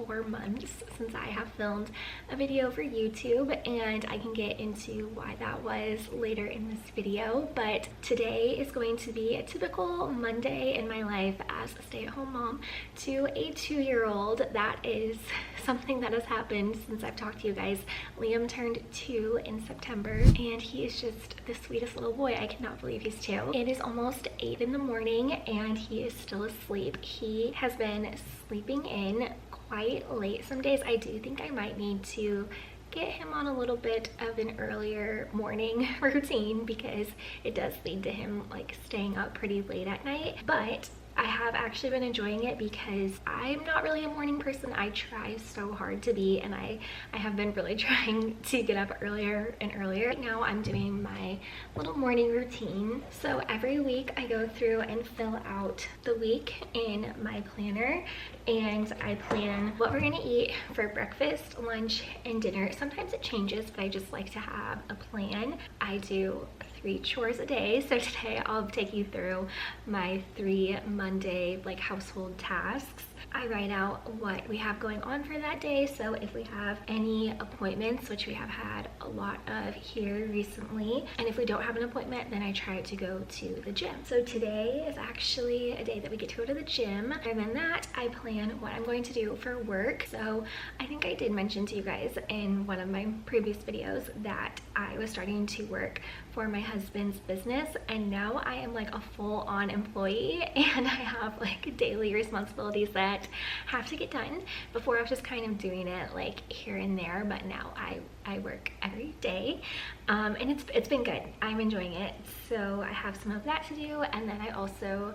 4 months since I have filmed a video for YouTube, and I can get into why that was later in this video. But today is going to be a typical Monday in my life as a stay-at-home mom to a 2-year-old. That is something that has happened since I've talked to you guys. Liam turned 2 in September, and he is just the sweetest little boy. I cannot believe he's 2. It is almost 8 in the morning and he is still asleep. He has been sleeping in quite late some days. I do think I might need to get him on a little bit of an earlier morning routine because it does lead to him like staying up pretty late at night. But I have actually been enjoying it because I'm not really a morning person. I try so hard to be, and I have been really trying to get up earlier and earlier. Right now I'm doing my little morning routine. So every week I go through and fill out the week in my planner, and I plan what we're gonna eat for breakfast, lunch, and dinner. Sometimes it changes, but I just like to have a plan. I do 3 chores a day. So today I'll take you through my 3 Monday like household tasks. I write out what we have going on for that day. So if we have any appointments, which we have had a lot of here recently, and if we don't have an appointment, then I try to go to the gym. So today is actually a day that we get to go to the gym. And then that, I plan what I'm going to do for work. So I think I did mention to you guys in one of my previous videos that I was starting to work for my husband's business, and now I am like a full-on employee, and I have like daily responsibilities that have to get done. Before I was just kind of doing it like here and there, but now I work every day, and it's been good. I'm enjoying it. So I have some of that to do, and then I also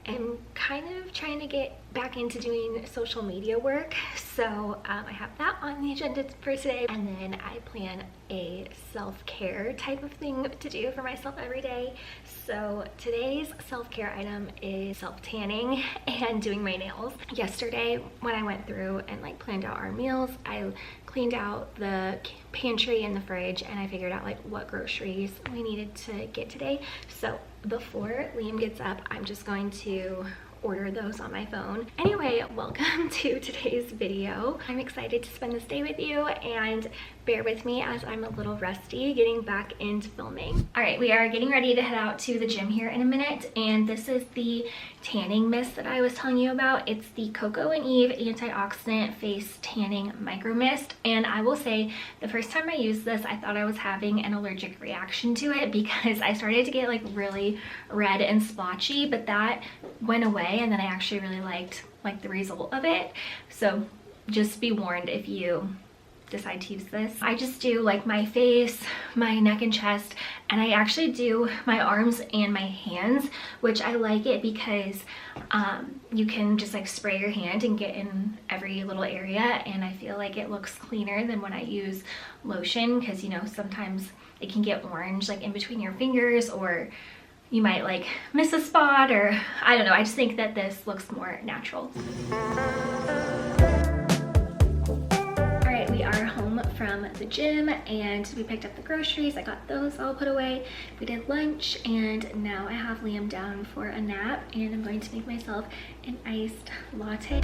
am kind of trying to get back into doing social media work. So I have that on the agenda for today, and then I plan a self-care type of thing to do for myself every day. So today's self-care item is self-tanning and doing my nails. Yesterday when I went through and like planned out our meals, I cleaned out the pantry and the fridge, and I figured out like what groceries we needed to get today. So before Liam gets up, I'm just going to order those on my phone. Anyway, welcome to today's video. I'm excited to spend this day with you, and bear with me as I'm a little rusty getting back into filming. All right, we are getting ready to head out to the gym here in a minute, and this is the tanning mist that I was telling you about. It's the Coco and Eve Antioxidant Face Tanning Micro Mist, and I will say the first time I used this, I thought I was having an allergic reaction to it because I started to get like really red and splotchy, but that went away, and then I actually really liked like the result of it. So just be warned if you decide to use this. I just do like my face, my neck and chest, and I actually do my arms and my hands, which I like it because you can just like spray your hand and get in every little area, and I feel like it looks cleaner than when I use lotion, because you know sometimes it can get orange like in between your fingers, or you might like miss a spot, or I don't know. I just think that this looks more natural. We are home from the gym and we picked up the groceries. I got those all put away. We did lunch, and now I have Liam down for a nap, and I'm going to make myself an iced latte.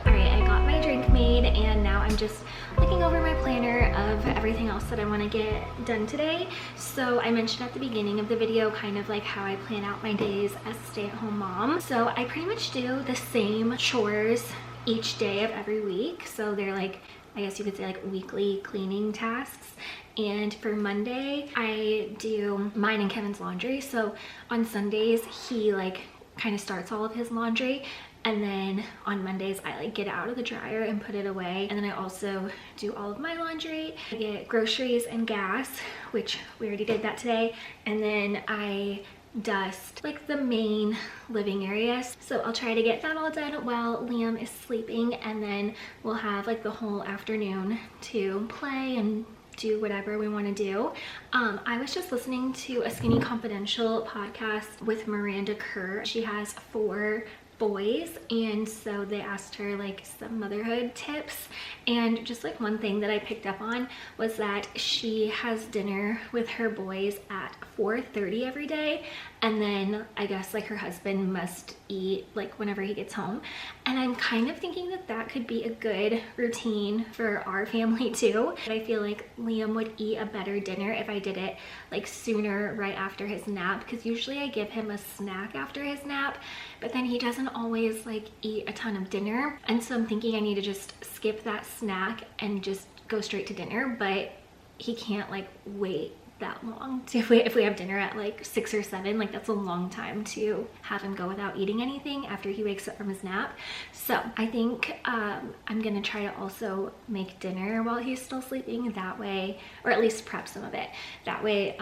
Alright, I got my drink made, and now I'm just looking over my planner of everything else that I want to get done today. So I mentioned at the beginning of the video kind of like how I plan out my days as a stay-at-home mom. So I pretty much do the same chores each day of every week. So they're like, I guess you could say like weekly cleaning tasks. And for Monday, I do mine and Kevin's laundry. So on Sundays, he like kind of starts all of his laundry, and then on Mondays I like get it out of the dryer and put it away. And then I also do all of my laundry. I get groceries and gas, which we already did that today, and then I dust like the main living areas. So I'll try to get that all done while Liam is sleeping, and then we'll have like the whole afternoon to play and do whatever we want to do. I was just listening to a Skinny Confidential podcast with Miranda Kerr. She has 4 boys, and so they asked her like some motherhood tips. And just like one thing that I picked up on was that she has dinner with her boys at 4:30 every day, and then I guess like her husband must eat like whenever he gets home. And I'm kind of thinking that that could be a good routine for our family too. I feel like Liam would eat a better dinner if I did it like sooner, right after his nap, because usually I give him a snack after his nap, but then he doesn't always like eat a ton of dinner. And so I'm thinking I need to just skip that snack and just go straight to dinner, but he can't like wait that long to, if we have dinner at like 6 or 7, like that's a long time to have him go without eating anything after he wakes up from his nap. So I think I'm gonna try to also make dinner while he's still sleeping, that way, or at least prep some of it, that way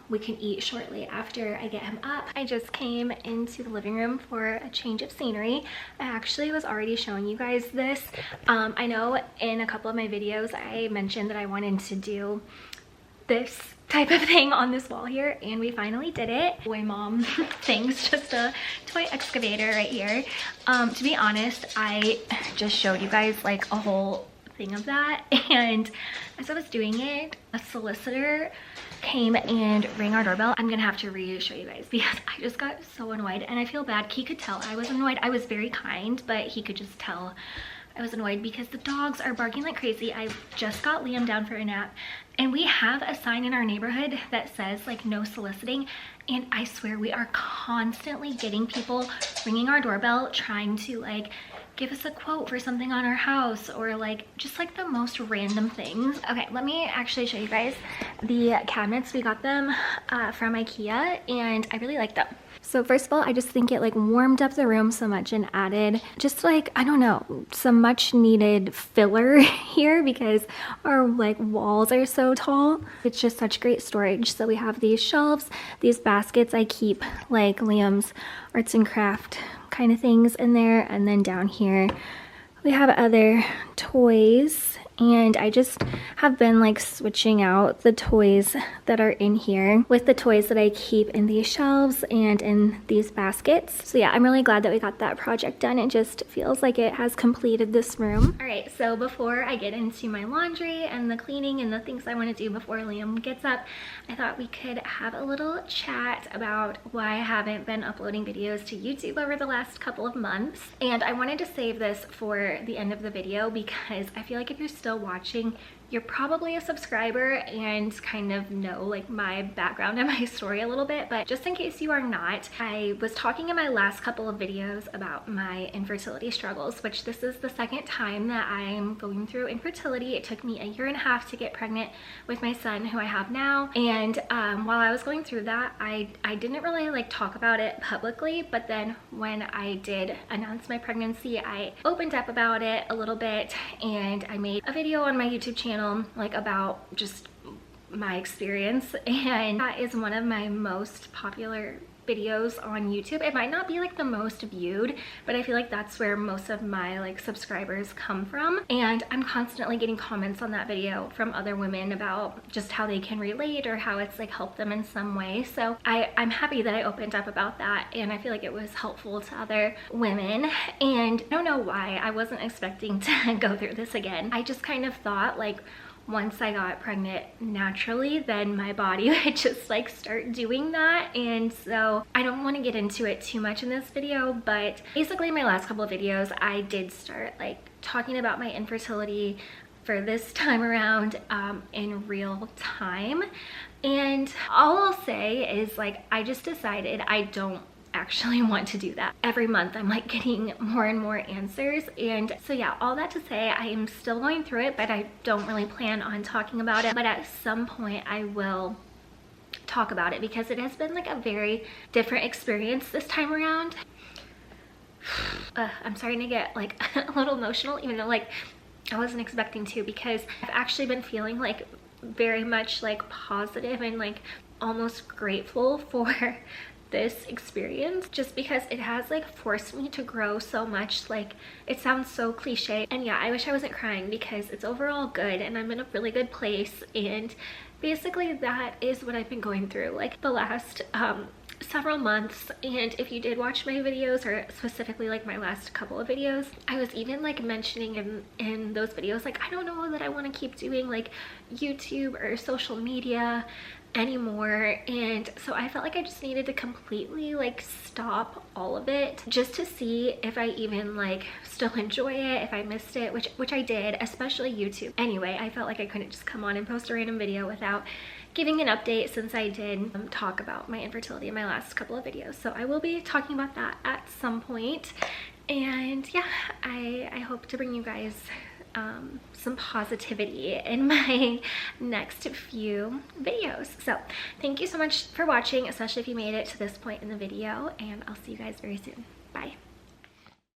we can eat shortly after I get him up. I just came into the living room for a change of scenery. I actually was already showing you guys this. I know in a couple of my videos I mentioned that I wanted to do this type of thing on this wall here, and we finally did it. Boy mom things, just a toy excavator right here. To be honest, I just showed you guys like a whole thing of that, and as I was doing it, a solicitor came and rang our doorbell. I'm gonna have to re-show you guys because I just got so annoyed, and I feel bad. He could tell I was annoyed. I was very kind, but he could just tell I was annoyed because the dogs are barking like crazy. I just got Liam down for a nap, and we have a sign in our neighborhood that says like no soliciting, and I swear we are constantly getting people ringing our doorbell trying to like give us a quote for something on our house, or like just like the most random things. Okay, let me actually show you guys the cabinets. We got them from IKEA, and I really like them. So first of all, I just think it like warmed up the room so much and added just like, I don't know, some much needed filler here because our like walls are so tall. It's just such great storage. So we have these shelves, these baskets. I keep like Liam's arts and craft kind of things in there. And then down here, we have other toys, and I just have been like switching out the toys that are in here with the toys that I keep in these shelves and in these baskets. So yeah, I'm really glad that we got that project done. It just feels like it has completed this room. All right, so before I get into my laundry and the cleaning and the things I want to do before Liam gets up, I thought we could have a little chat about why I haven't been uploading videos to YouTube over the last couple of months. And I wanted to save this for the end of the video because I feel like if you're still watching, you're probably a subscriber and kind of know like my background and my story a little bit, but just in case you are not, I was talking in my last couple of videos about my infertility struggles, which this is the second time that I'm going through infertility. It took me 1.5 years to get pregnant with my son, who I have now, and while I was going through that, I didn't really like talk about it publicly, but then when I did announce my pregnancy, I opened up about it a little bit, and I made a video on my YouTube channel like about just my experience, and that is one of my most popular videos on YouTube. It might not be like the most viewed, but I feel like that's where most of my like subscribers come from, and I'm constantly getting comments on that video from other women about just how they can relate or how it's like helped them in some way. So I'm happy that I opened up about that, and I feel like it was helpful to other women. And I don't know why I wasn't expecting to go through this again. I just kind of thought like once I got pregnant naturally, then my body would just like start doing that. And so I don't want to get into it too much in this video, but basically in my last couple of videos, I did start like talking about my infertility for this time around in real time. And all I'll say is like, I just decided I don't actually want to do that. Every month I'm like getting more and more answers, and so yeah, all that to say, I am still going through it, but I don't really plan on talking about it. But at some point I will talk about it because it has been like a very different experience this time around. I'm starting to get like a little emotional, even though like I wasn't expecting to, because I've actually been feeling like very much like positive and like almost grateful for this experience, just because it has like forced me to grow so much. Like, it sounds so cliche, and yeah, I wish I wasn't crying because it's overall good and I'm in a really good place. And basically that is what I've been going through like the last several months. And if you did watch my videos, or specifically like my last couple of videos, I was even like mentioning in those videos, like I don't know that I want to keep doing like YouTube or social media anymore. And so I felt like I just needed to completely like stop all of it, just to see if I even like still enjoy it, if I missed it, which I did, especially YouTube. Anyway, I felt like I couldn't just come on and post a random video without giving an update, since I did talk about my infertility in my last couple of videos. So I will be talking about that at some point. And yeah, I hope to bring you guys some positivity in my next few videos. So thank you so much for watching, especially if you made it to this point in the video, and I'll see you guys very soon. Bye.